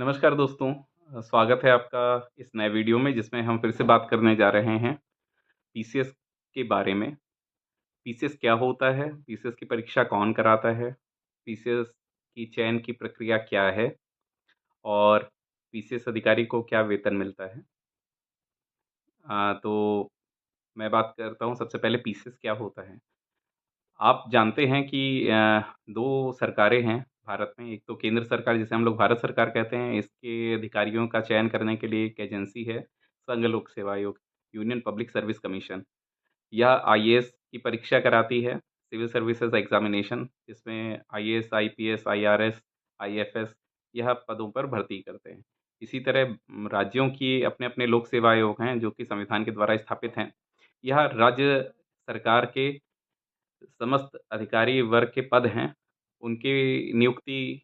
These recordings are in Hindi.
नमस्कार दोस्तों। स्वागत है आपका इस नए वीडियो में जिसमें हम फिर से बात करने जा रहे हैं पीसीएस के बारे में। पीसीएस क्या होता है? पीसीएस की परीक्षा कौन कराता है? पीसीएस की चयन की प्रक्रिया क्या है? और पीसीएस अधिकारी को क्या वेतन मिलता है? तो मैं बात करता हूँ सबसे पहले पीसीएस क्या होता है? आप जानते हैं कि 2 सरकारें हैं भारत में। एक तो केंद्र सरकार जिसे हम लोग भारत सरकार कहते हैं, इसके अधिकारियों का चयन करने के लिए एक एजेंसी है, संघ लोक सेवा आयोग, यूनियन पब्लिक सर्विस कमीशन। यह आईएएस की परीक्षा कराती है, सिविल सर्विसेज एग्ज़ामिनेशन, जिसमें आईएएस, आईपीएस, आईआरएस, आईएफएस यह पदों पर भर्ती करते हैं। इसी तरह राज्यों की अपने-अपने लोक सेवा आयोग हैं, जो कि संविधान के द्वारा स्थापित हैं। यह राज्य सरकार के समस्त अधिकारी वर्ग के पद हैं, उनकी नियुक्ति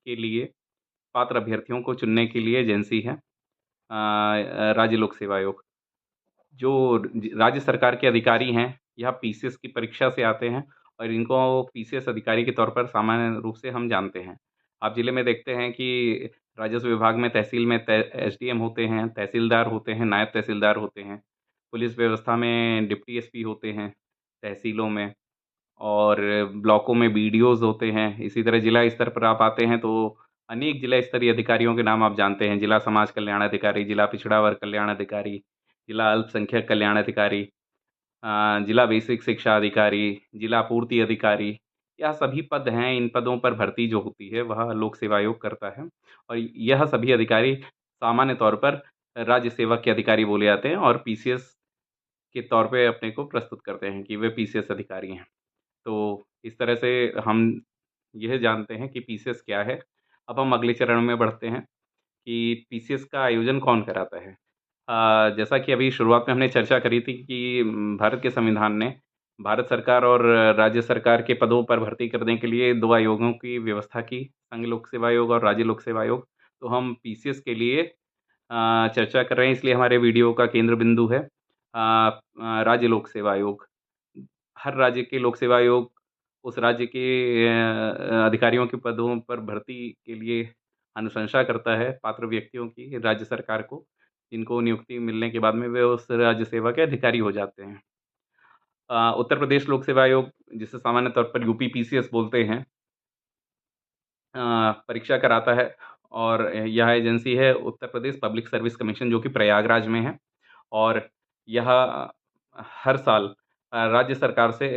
के लिए पात्र अभ्यर्थियों को चुनने के लिए एजेंसी है राज्य लोक सेवा आयोग। जो राज्य सरकार के अधिकारी हैं, यह पीसीएस की परीक्षा से आते हैं और इनको पीसीएस अधिकारी के तौर पर सामान्य रूप से हम जानते हैं। आप जिले में देखते हैं कि राजस्व विभाग में तहसील में एसडीएम होते हैं, तहसीलदार होते हैं, नायब तहसीलदार होते हैं। पुलिस व्यवस्था में डिप्टी एसपी होते हैं, तहसीलों में। और ब्लॉकों में बीडीओज़ होते हैं। इसी तरह जिला स्तर पर आप आते हैं तो अनेक जिला स्तरीय अधिकारियों के नाम आप जानते हैं। जिला समाज कल्याण अधिकारी, जिला पिछड़ा वर्ग कल्याण अधिकारी, जिला अल्पसंख्यक कल्याण अधिकारी, जिला बेसिक शिक्षा अधिकारी, जिला पूर्ति अधिकारी, यह सभी पद हैं। इन पदों पर भर्ती जो होती है वह लोक सेवा आयोग करता है और यह सभी अधिकारी सामान्य तौर पर राज्य सेवक के अधिकारी बोले जाते हैं और पीसीएस के तौर पे अपने को प्रस्तुत करते हैं कि वे पीसीएस अधिकारी हैं। तो इस तरह से हम यह जानते हैं कि पीसीएस क्या है। अब हम अगले चरण में बढ़ते हैं कि पीसीएस का आयोजन कौन कराता है। जैसा कि अभी शुरुआत में हमने चर्चा करी थी कि भारत के संविधान ने भारत सरकार और राज्य सरकार के पदों पर भर्ती करने के लिए 2 आयोगों की व्यवस्था की, संघ लोक सेवा आयोग और राज्य लोक सेवा आयोग। तो हम पीसीएस के लिए चर्चा कर रहे हैं, इसलिए हमारे वीडियो का केंद्र बिंदु है राज्य लोक सेवा आयोग। हर राज्य के लोक सेवा आयोग उस राज्य के अधिकारियों के पदों पर भर्ती के लिए अनुशंसा करता है पात्र व्यक्तियों की राज्य सरकार को, जिनको नियुक्ति मिलने के बाद में वे उस राज्य सेवा के अधिकारी हो जाते हैं। उत्तर प्रदेश लोक सेवा आयोग जिसे सामान्य तौर पर यूपी पीसीएस बोलते हैं, परीक्षा कराता है और यह एजेंसी है Uttar Pradesh public service commission जो कि प्रयागराज में है और यह हर साल राज्य सरकार से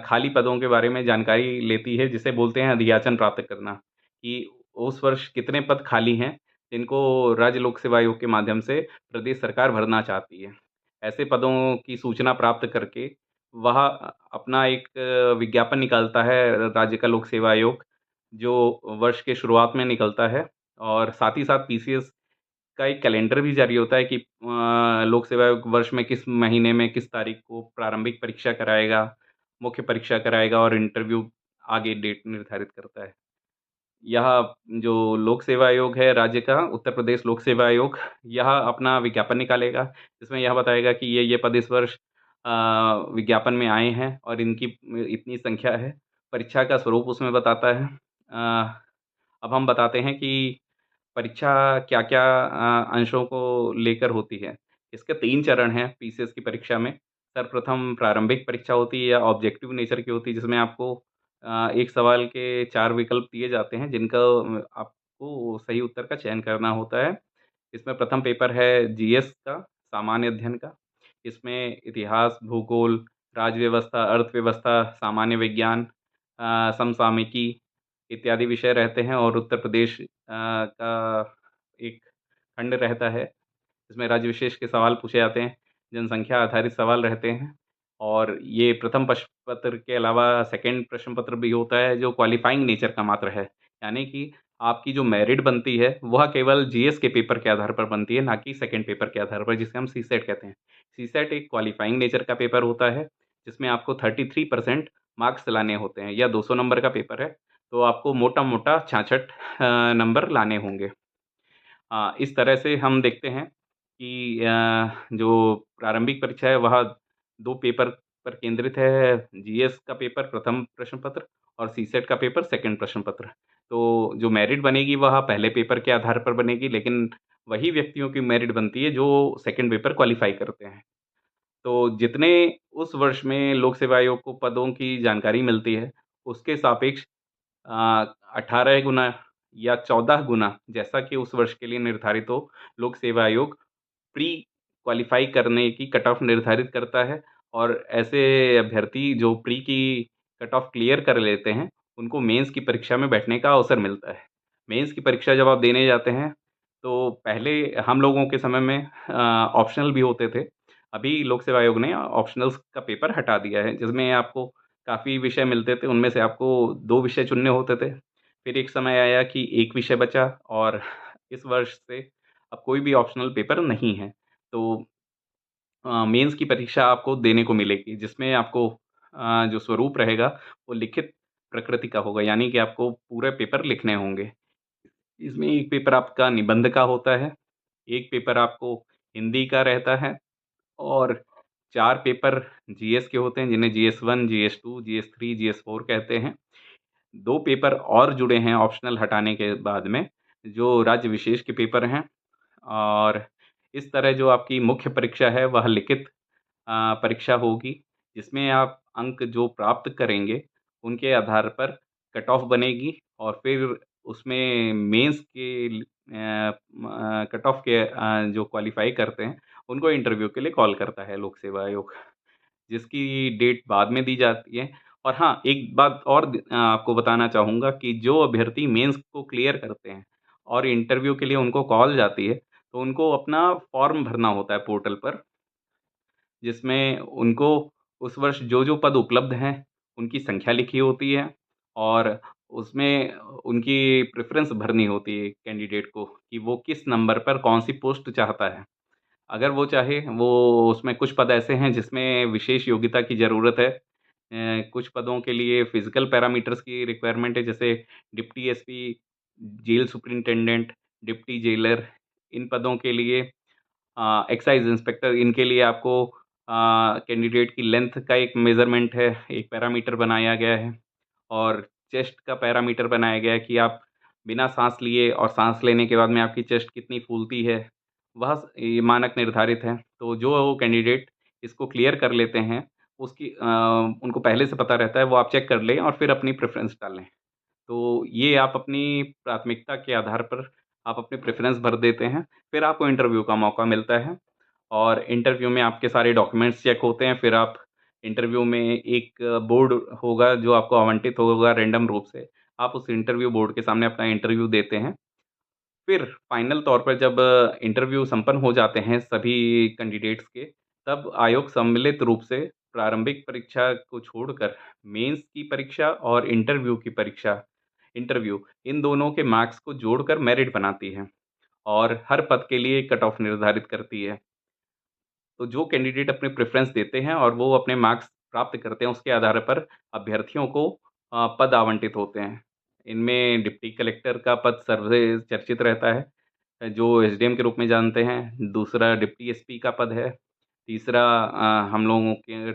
खाली पदों के बारे में जानकारी लेती है जिसे बोलते हैं अधियाचन प्राप्त करना, कि उस वर्ष कितने पद खाली हैं, जिनको राज्य लोक सेवा आयोग के माध्यम से प्रदेश सरकार भरना चाहती है। ऐसे पदों की सूचना प्राप्त करके वह अपना एक विज्ञापन निकालता है राज्य का लोक सेवा आयोग, जो वर्ष के शुरुआत में निकलता है और साथ ही साथ पीसीएस का एक कैलेंडर भी जारी होता है कि लोक सेवा आयोग वर्ष में किस महीने में किस तारीख को प्रारंभिक परीक्षा कराएगा, मुख्य परीक्षा कराएगा और इंटरव्यू आगे डेट निर्धारित करता है। यह जो लोक सेवा आयोग है राज्य का, उत्तर प्रदेश लोक सेवा आयोग, यह अपना विज्ञापन निकालेगा, जिसमें यह बताएगा कि ये पद इस वर्ष विज्ञापन में आए हैं और इनकी इतनी संख्या है। परीक्षा का स्वरूप उसमें बताता है। अब हम बताते हैं कि परीक्षा क्या-क्या अंशों को लेकर होती है। इसके 3 चरण हैं पीसीएस की परीक्षा में। सर्वप्रथम प्रारंभिक परीक्षा होती है या ऑब्जेक्टिव नेचर की होती है जिसमें आपको एक सवाल के 4 विकल्प दिए जाते हैं जिनका आपको सही उत्तर का चयन करना होता है। इसमें प्रथम पेपर है जीएस का, सामान्य अध्ययन का। इसमें इतिहास, भूगोल, राज्य व्यवस्था, अर्थव्यवस्था, सामान्य विज्ञान, समसामयिकी इत्यादि विषय रहते हैं और उत्तर प्रदेश का एक खंड रहता है, जिसमें राज्य विशेष के सवाल पूछे जाते हैं, जनसंख्या आधारित सवाल रहते हैं और ये प्रथम प्रश्न पत्र के अलावा सेकंड प्रश्न पत्र भी होता है, जो क्वालिफ़ाइंग नेचर का मात्र है। यानी कि आपकी जो मेरिट बनती है, वह केवल जीएस के पेपर के आधार पर बनती है, ना कि सेकंड पेपर के आधार पर, जिसे हम सीसेट कहते हैं। सीसेट एक क्वालिफ़ाइंग नेचर का पेपर होता है, जिसमें आपको 33% मार्क्स लाने होते हैं। यह 200 नंबर का पेपर है, तो आपको मोटा-मोटा 66 नंबर लाने होंगे। इस तरह से हम देखते हैं कि जो प्रारंभिक परीक्षा है वह 2 पेपर पर केंद्रित है, जीएस का पेपर प्रथम प्रश्न पत्र और सीसेट का पेपर सेकंड प्रश्न पत्र। तो जो मेरिट बनेगी वह पहले पेपर के आधार पर बनेगी, लेकिन वही व्यक्तियों की मेरिट बनती है जो सेकंड पेपर क्वालीफ़ाई करते हैं। तो जितने उस वर्ष में लोक सेवा आयोग को पदों की जानकारी मिलती है, उसके सापेक्ष 18 गुना या 14 गुना, जैसा कि उस वर्ष के लिए निर्धारित हो, लोक सेवा आयोग प्री क्वालीफ़ाई करने की कट ऑफ निर्धारित करता है और ऐसे अभ्यर्थी जो प्री की कट ऑफ क्लियर कर लेते हैं, उनको मेंस की परीक्षा में बैठने का अवसर मिलता है। मेंस की परीक्षा जब आप देने जाते हैं, तो पहले हम लोगों के समय में ऑप्शनल भी होते थे। अभी लोक सेवा आयोग ने ऑप्शनल्स का पेपर हटा दिया है, जिसमें आपको काफ़ी विषय मिलते थे, उनमें से आपको 2 विषय चुनने होते थे। फिर एक समय आया कि 1 विषय बचा और इस वर्ष से अब कोई भी ऑप्शनल पेपर नहीं है। तो मेंस की परीक्षा आपको देने को मिलेगी, जिसमें आपको जो स्वरूप रहेगा, वो लिखित प्रकृति का होगा, यानी कि आपको पूरे पेपर लिखने होंगे। इसमें एक पेपर आपका निबंध का होता है, एक पेपर आपको हिंदी का रहता है और 4 पेपर जीएस के होते हैं, जिन्हें जीएस 1, जीएस 2, जीएस 3, जीएस 4 कहते हैं। 2 पेपर और जुड़े हैं ऑप्शनल हटाने के बाद में, जो राज्य विशेष के पेपर हैं और इस तरह जो आपकी मुख्य परीक्षा है, वह लिखित परीक्षा होगी, जिसमें आप अंक जो प्राप्त करेंगे, उनके आधार पर कट ऑफ बनेगी और फिर उसमें मेंस के कट ऑफ के जो क्वालीफ़ाई करते हैं, उनको इंटरव्यू के लिए कॉल करता है लोक सेवा आयोग, जिसकी डेट बाद में दी जाती है। और हाँ, एक बात और आपको बताना चाहूँगा कि जो अभ्यर्थी मेंस को क्लियर करते हैं और इंटरव्यू के लिए उनको कॉल जाती है, तो उनको अपना फ़ॉर्म भरना होता है पोर्टल पर, जिसमें उनको उस वर्ष जो-जो पद उपलब्ध हैं, उनकी संख्या लिखी होती है और उसमें उनकी प्रेफ़रेंस भरनी होती है कैंडिडेट को कि वो किस नंबर पर कौन-सी पोस्ट चाहता है। अगर वो चाहे, वो उसमें कुछ पद ऐसे हैं जिसमें विशेष योग्यता की ज़रूरत है। कुछ पदों के लिए फ़िज़िकल पैरामीटर्स की रिक्वायरमेंट है, जैसे deputy SP, jail superintendent, deputy jailer, इन पदों के लिए एक्साइज़ इंस्पेक्टर, इनके लिए आपको कैंडिडेट की लेंथ का एक मेज़रमेंट है, एक पैरामीटर बनाया गया है और चेस्ट का पैरामीटर बनाया गया है कि आप बिना साँस लिए और साँस लेने के बाद में आपकी चेस्ट कितनी फूलती है, वह ये मानक निर्धारित है। तो जो कैंडिडेट इसको क्लियर कर लेते हैं, उसकी उनको पहले से पता रहता है, वो आप चेक कर लें और फिर अपनी प्रेफ़रेंस डालें। तो ये आप अपनी प्राथमिकता के आधार पर आप अपने प्रेफ़रेंस भर देते हैं, फिर आपको इंटरव्यू का मौका मिलता है और इंटरव्यू में आपके सारे डॉक्यूमेंट्स चेक होते हैं, फिर आप इंटरव्यू में एक बोर्ड होगा जो आपको आवंटित होगा रैंडम रूप से। आप उस इंटरव्यू बोर्ड के सामने अपना इंटरव्यू देते हैं। फिर फाइनल तौर पर जब इंटरव्यू संपन्न हो जाते हैं सभी कैंडिडेट्स के, तब आयोग सम्मिलित रूप से प्रारंभिक परीक्षा को छोड़कर मेंस की परीक्षा और इंटरव्यू इन दोनों के मार्क्स को जोड़कर मेरिट बनाती है और हर पद के लिए कट ऑफ निर्धारित करती है। तो जो कैंडिडेट अपने प्रेफ़रेंस देते हैं और वो अपने मार्क्स प्राप्त करते हैं, उसके आधार पर अभ्यर्थियों को पद आवंटित होते हैं। इनमें डिप्टी कलेक्टर का पद सर्वसे चर्चित रहता है, जो एसडीएम के रूप में जानते हैं। दूसरा डिप्टी एसपी का पद है। तीसरा हम लोगों के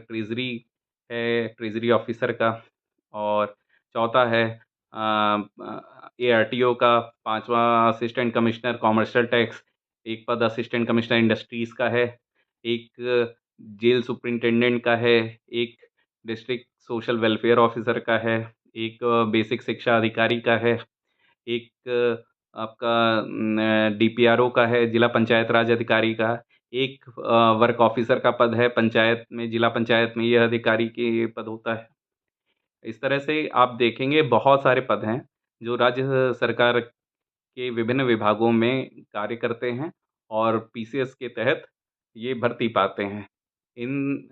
ट्रेज़री ऑफ़िसर का और चौथा है एआरटीओ का, पाँचवाँ असिस्टेंट कमिश्नर कमर्शियल टैक्स, एक पद असिस्टेंट कमिश्नर इंडस्ट्रीज़ का है, एक जेल सुपरिटेंडेंट का है, एक डिस्ट्रिक्ट सोशल वेलफेयर ऑफ़िसर का है, एक बेसिक शिक्षा अधिकारी का है, एक आपका डीपीआरओ का है, जिला पंचायत राज अधिकारी का, एक वर्क ऑफ़िसर का पद है पंचायत में, जिला पंचायत में ये अधिकारी के पद होता है। इस तरह से आप देखेंगे बहुत सारे पद हैं, जो राज्य सरकार के विभिन्न विभागों में कार्य करते हैं और पीसीएस के तहत ये भर्ती पाते हैं। इन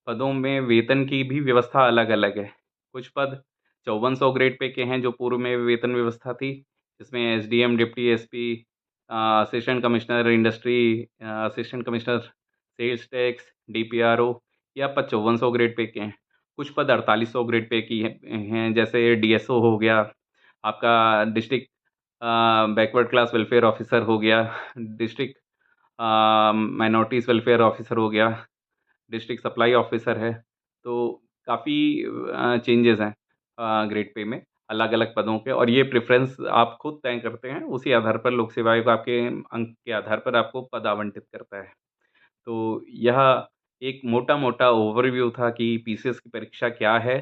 पदों में वेतन की भी व्यवस्था अलग-अलग है। कुछ पद 5400 ग्रेड पे के हैं, जो पूर्व में वेतन व्यवस्था थी, जिसमें SDM, deputy SP, assistant commissioner industry, assistant commissioner sales tax, DPRO, ये पद 5400 ग्रेड पे के हैं। कुछ पद 4800 ग्रेड पे की हैं, जैसे डीएसओ हो गया, आपका district backward class welfare officer हो गया, डिस्ट्रिक्ट माइनॉरिटीज़ वेलफेयर ऑफ़िसर हो गया, डिस्ट्रिक्ट सप्लाई ऑफ़िसर है। तो काफ़ी चेंजेज़ हैं ग्रेड पे में। अलग-अलग पदों के, और ये प्रेफ़रेंस आप खुद तय करते हैं, उसी आधार पर लोक सेवा आयोग आपके अंक के आधार पर आपको पद आवंटित करता है। तो यह एक मोटा-मोटा ओवरव्यू था कि पीसीएस की परीक्षा क्या है,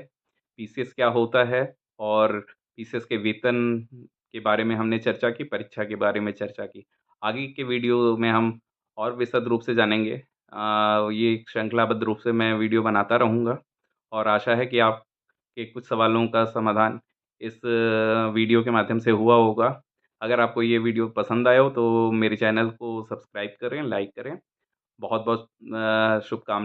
पीसीएस क्या होता है, और पीसीएस के वेतन के बारे में हमने चर्चा की, परीक्षा के बारे में चर्चा की। आगे के वीडियो में हम और विशद रूप से जानेंगे। ये एक श्रृंखलाबद्ध रूप से मैं वीडियो बनाता रहूँगा, और आशा है कि आपके कुछ सवालों का समाधान इस वीडियो के माध्यम से हुआ होगा। अगर आपको ये वीडियो पसंद आया हो तो मेरे चैनल को सब्सक्राइब करें, लाइक करें। बहुत-बहुत शुभकाम